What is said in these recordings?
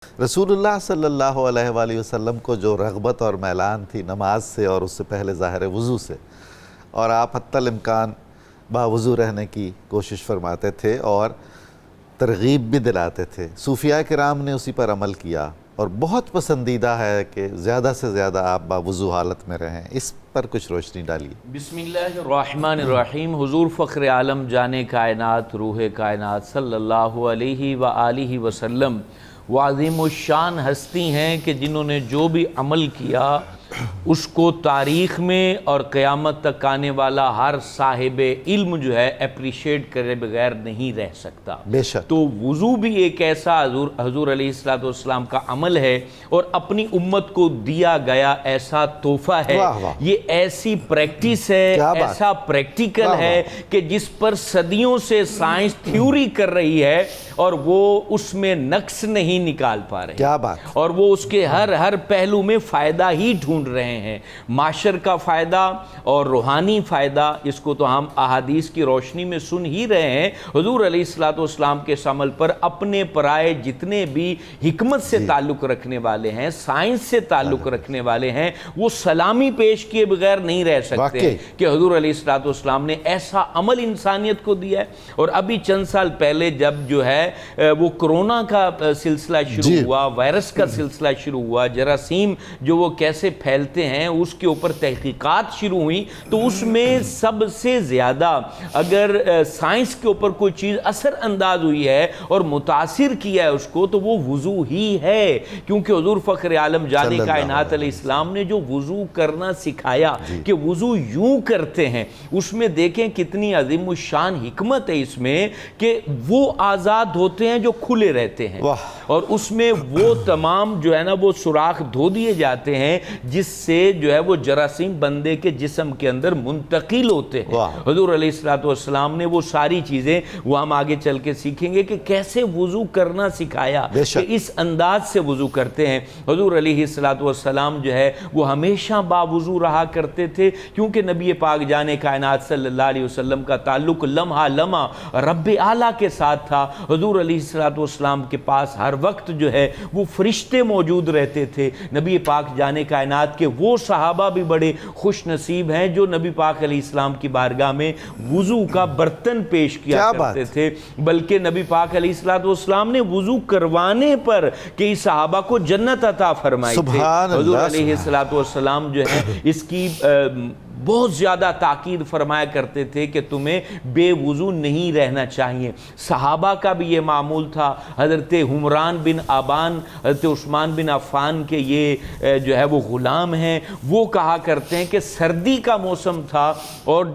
رسول اللہ صلی اللہ علیہ وآلہ وسلم کو جو رغبت اور میلان تھی نماز سے اور اس سے پہلے ظاہر وضو سے، اور آپ حتی الامکان باوضو رہنے کی کوشش فرماتے تھے اور ترغیب بھی دلاتے تھے۔ صوفیاء کرام نے اسی پر عمل کیا اور بہت پسندیدہ ہے کہ زیادہ سے زیادہ آپ باوضو حالت میں رہیں، اس پر کچھ روشنی ڈالیے۔ بسم اللہ الرحمن الرحیم۔ حضور فخر عالم جان کائنات روح کائنات صلی اللہ علیہ وآلہ وسلم وہ عظیم الشان ہستی ہیں کہ جنہوں نے جو بھی عمل کیا اس کو تاریخ میں اور قیامت تک آنے والا ہر صاحب علم جو ہے اپریشیٹ کرے بغیر نہیں رہ سکتا۔ بے شک۔ تو وضو بھی ایک ایسا حضور علیہ السلام کا عمل ہے اور اپنی امت کو دیا گیا ایسا تحفہ ہے۔ یہ ایسی پریکٹس ہے، ایسا پریکٹیکل ہے کہ جس پر صدیوں سے سائنس تھیوری کر رہی ہے اور وہ اس میں نقص نہیں نکال پا رہے، کیا بات، اور وہ اس کے ہر پہلو میں فائدہ ہی ڈھونڈ رہے ہیں، معاشر کا فائدہ اور روحانی فائدہ۔ اس کو تو ہم احادیث کی روشنی میں سن ہی رہے ہیں۔ حضور علیہ السلام کے اس عمل پر اپنے پرائے جتنے بھی حکمت سے تعلق رکھنے والے ہیں، سائنس سے تعلق رکھنے والے ہیں، وہ سلامی پیش کیے بغیر نہیں رہ سکتے کہ حضور علیہ السلام نے ایسا عمل انسانیت کو دیا ہے۔ اور ابھی چند سال پہلے جب جو ہے وہ کرونا کا سلسلہ شروع ہوا، وائرس کا سلسلہ شروع ہوا، جراثیم جو وہ کیسے پھیلتے ہیں اس کے اوپر تحقیقات شروع ہوئی، تو اس میں سب سے زیادہ اگر سائنس کے اوپر کوئی چیز اثر انداز ہوئی ہے اور متاثر کیا ہے اس کو، تو وہ وضو ہی ہے۔ کیونکہ حضور فخر عالم جان کائنات علیہ السلام نے جو وضو کرنا سکھایا کہ وضو یوں کرتے ہیں، اس میں دیکھیں کتنی عظیم الشان حکمت ہے اس میں کہ وہ آزاد ہوتے ہیں جو کھلے رہتے ہیں، اور اس میں وہ تمام جو ہے نا وہ سوراخ دھو دیے جاتے ہیں جس سے جو ہے وہ جراثیم بندے کے جسم کے اندر منتقل ہوتے ہیں۔ حضور علیہ السلام نے وہ ساری چیزیں، وہ ہم آگے چل کے سیکھیں گے کہ کیسے وضو کرنا سکھایا، کہ اس انداز سے وضو کرتے ہیں۔ حضور علیہ السلام جو ہے وہ ہمیشہ باوضو رہا کرتے تھے، کیونکہ نبی پاک جان کائنات صلی اللہ علیہ وسلم کا تعلق لمحہ لمحہ رب اعلیٰ کے ساتھ تھا۔ حضور علیہ السلام کے پاس ہر وقت جو ہے وہ فرشتے موجود رہتے تھے۔ نبی پاک جان کائنات کے وہ صحابہ بھی بڑے خوش نصیب ہیں جو نبی پاک علیہ السلام کی بارگاہ میں وضو کا برتن پیش کیا کرتے تھے، بلکہ نبی پاک علیہ السلام نے وضو کروانے پر کئی صحابہ کو جنت عطا فرمائی تھی۔ حضور علیہ السلام جو ہے اس کی بہت زیادہ تاکید فرمایا کرتے تھے کہ تمہیں بے وضو نہیں رہنا چاہیے۔ صحابہ کا بھی یہ معمول تھا۔ حضرت حمران بن آبان، حضرت عثمان بن عفان کے یہ جو ہے وہ غلام ہیں، وہ کہا کرتے ہیں کہ سردی کا موسم تھا اور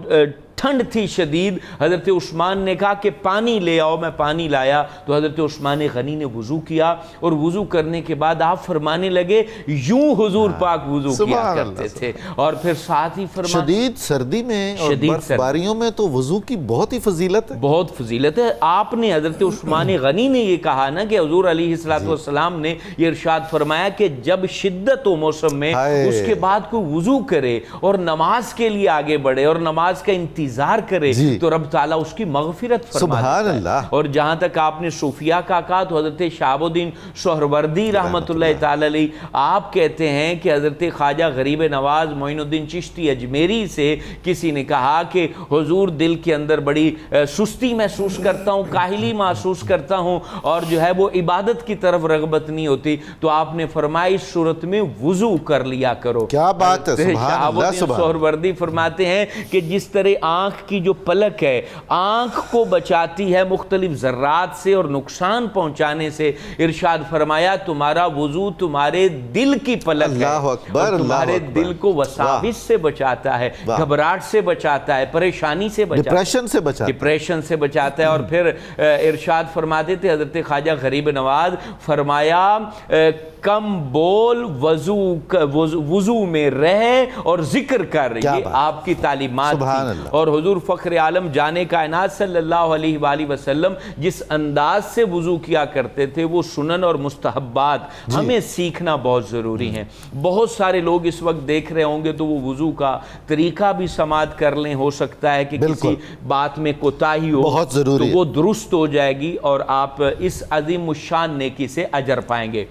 ٹھنڈ تھی شدید، حضرت عثمان نے کہا کہ پانی لے آؤ، میں پانی لایا تو حضرت عثمان غنی نے وضو کیا، اور وضو کرنے کے بعد آپ فرمانے لگے یوں حضور پاک وضو کیا کرتے تھے، اور پھر ساتھ ہی فرمایا شدید سردی میں اور برف باریوں میں تو وضو کی بہت ہی فضیلت ہے، بہت فضیلت ہے۔ آپ نے حضرت عثمان غنی نے یہ کہا نا کہ حضور علیہ السلام نے یہ ارشاد فرمایا کہ جب شدت ہو موسم میں اس کے بعد کوئی وضو کرے اور نماز کے لیے آگے بڑھے اور نماز کا انتظار کرے تو رب تعالیٰ اس کی مغفرت فرما دیتا ہے۔ اور جہاں تک آپ نے صوفیاء کا کہا تو حضرت شہاب الدین سہروردی رحمۃ اللہ تعالی علیہ آپ کہتے ہیں کہ حضرت خواجہ غریب نواز معین الدین چشتی اجمیری سے کسی نے کہا کہ حضور دل کے اندر بڑی سستی محسوس کرتا ہوں، کاہلی محسوس کرتا ہوں، اور جو ہے وہ عبادت کی طرف رغبت نہیں ہوتی، تو آپ نے فرمایا اس صورت میں وضو کر لیا کرو۔ کیا بات ہے، شہاب الدین سہروردی فرماتے ہیں کہ جس طرح آنکھ کی جو پلک ہے آنکھ کو بچاتی ہے مختلف ذرات سے اور نقصان پہنچانے سے، ارشاد فرمایا تمہارا وضو تمہارے دل کی پلک ہے اور تمہارے دل کو وساوس سے بچاتا ہے، گھبراہٹ سے بچاتا ہے، پریشانی سے بچاتا ہے، ڈپریشن سے بچاتا ہے۔ اور پھر ارشاد فرماتے تھے حضرت خواجہ غریب نواز، فرمایا کم بول وضو میں رہ اور ذکر کر، یہ آپ کی تعلیمات تھی۔ اور اور حضور فخر عالم جانے کائنات صلی اللہ علیہ وآلہ وسلم جس انداز سے وضو کیا کرتے تھے وہ سنن اور مستحبات ہمیں سیکھنا بہت ضروری ہے۔ بہت سارے لوگ اس وقت دیکھ رہے ہوں گے تو وہ وضو کا طریقہ بھی سماعت کر لیں، ہو سکتا ہے کہ کسی بات میں کوتاہی ہو بہت ضروری تو وہ درست ہو جائے گی اور آپ اس عظیم الشان نیکی سے اجر پائیں گے۔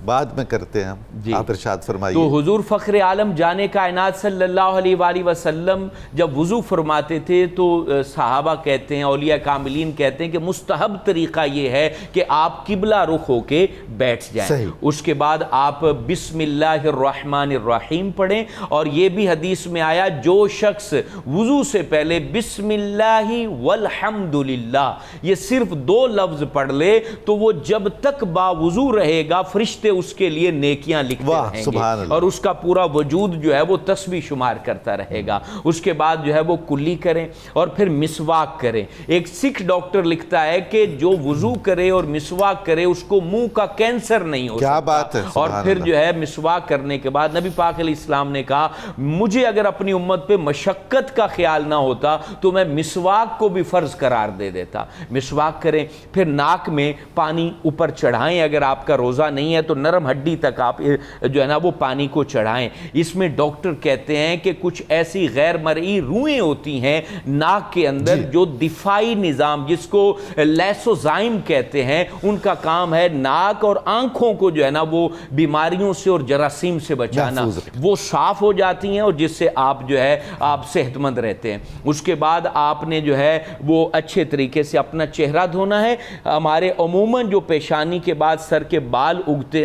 بعد میں کرتے ہیں ہم، آپ ارشاد فرمائیے۔ تو حضور فخر عالم جانے کائنات صلی اللہ علیہ وآلہ وسلم جب وضو فرماتے تھے تو صحابہ کہتے ہیں، اولیاء کاملین کہتے ہیں کہ مستحب طریقہ یہ ہے کہ آپ قبلہ رخ ہو کے بیٹھ جائیں، اس کے بعد آپ بسم اللہ الرحمن الرحیم پڑھیں، اور یہ بھی حدیث میں آیا جو شخص وضو سے پہلے بسم اللہ والحمد للہ یہ صرف 2 لفظ پڑھ لے تو وہ جب تک باوضو رہے گا فرشتے اس کے لیے نیکیاں لکھتے رہیں گے اور اس کا پورا وجود جو ہے وہ تسبیح شمار کرتا رہے گا۔ اس کے بعد جو ہے وہ کلی کریں اور پھر مسواک کریں۔ ایک سکھ ڈاکٹر لکھتا ہے کہ جو وضو کرے اور مسواک کرے اس کو منہ کا کینسر نہیں ہو کیا سکتا۔ بات ہے، اور پھر جو ہے مسواک کرنے کے بعد نبی پاک علیہ السلام نے کہا مجھے اگر اپنی امت پہ مشقت کا خیال نہ ہوتا تو میں مسواک کو بھی فرض قرار دے دیتا۔ مسواک کریں، پھر ناک میں پانی اوپر چڑھائیں، اگر آپ کا روزہ نہیں ہے تو نرم ہڈی تک آپ جو ہے نا وہ پانی کو چڑھائیں۔ اس میں ڈاکٹر کہتے ہیں کہ کچھ ایسی غیر مرئی روئیں ہوتی ہیں ناک کے اندر جو دفاعی نظام جس کو لیسوزائم کہتے ہیں ان کا کام ہے ناک اور آنکھوں کو جو ہے نا وہ بیماریوں سے اور جراثیم سے بچانا، وہ صاف ہو جاتی ہیں اور جس سے آپ جو ہے آپ صحت مند رہتے ہیں۔ اس کے بعد آپ نے جو ہے وہ اچھے طریقے سے اپنا چہرہ دھونا ہے۔ ہمارے عموماً جو پیشانی کے بعد سر کے بال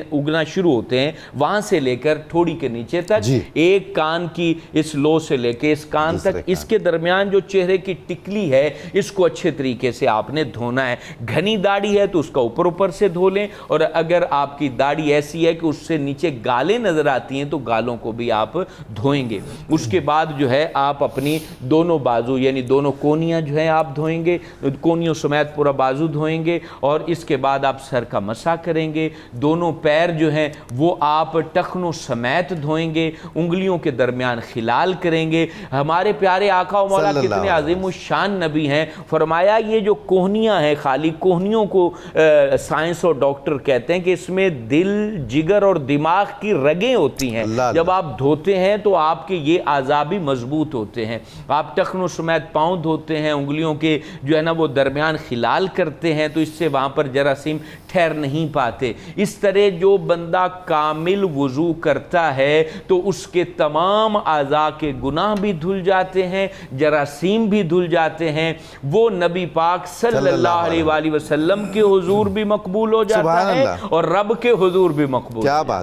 اگنا شروع ہوتے ہیں وہاں سے لے کر تھوڑی کے نیچے تک، ایک کان کی اس لو سے لے کے اس کان تک، اس کے درمیان جو چہرے کی ٹکلی ہے اس کو اچھے طریقے سے آپ نے دھونا ہے۔ گھنی داڑھی ہے تو اس کا اوپر سے دھو لیں، اور اگر آپ کی داڑھی ایسی ہے کہ اس سے نیچے گالیں نظر آتی ہیں تو گالوں کو بھی آپ دھوئیں گے۔ اس کے بعد جو ہے آپ اپنی دونوں بازو یعنی دونوں کونیاں جو ہیں آپ دھوئیں گے، کونیوں سمیت پورا بازو دھوئیں گے، اور اس کے بعد آپ سر کا مسح کریں گے۔ دونوں پیر جو ہیں وہ آپ ٹخنوں سمیت دھوئیں گے، انگلیوں کے درمیان خلال کریں گے۔ ہمارے پیارے آقا و مولا کتنے عظیم الشان نبی ہیں، فرمایا یہ جو کوہنیاں ہیں، خالی کوہنیوں کو سائنس اور ڈاکٹر کہتے ہیں کہ اس میں دل، جگر اور دماغ کی رگیں ہوتی ہیں، جب آپ دھوتے ہیں تو آپ کے یہ اعضاء بھی مضبوط ہوتے ہیں۔ آپ ٹخنوں سمیت پاؤں دھوتے ہیں، انگلیوں کے جو ہے نا وہ درمیان خلال کرتے ہیں تو اس سے وہاں پر جراثیم ٹھہر نہیں پاتے۔ اس طرح جو بندہ کامل وضو کرتا ہے تو اس کے تمام اعضاء کے گناہ بھی دھل جاتے ہیں، جراثیم بھی دھل جاتے ہیں، وہ نبی پاک صلی اللہ علیہ وآلہ وسلم کے حضور بھی مقبول ہو جاتا ہے اور رب کے حضور بھی مقبول۔ کیا بات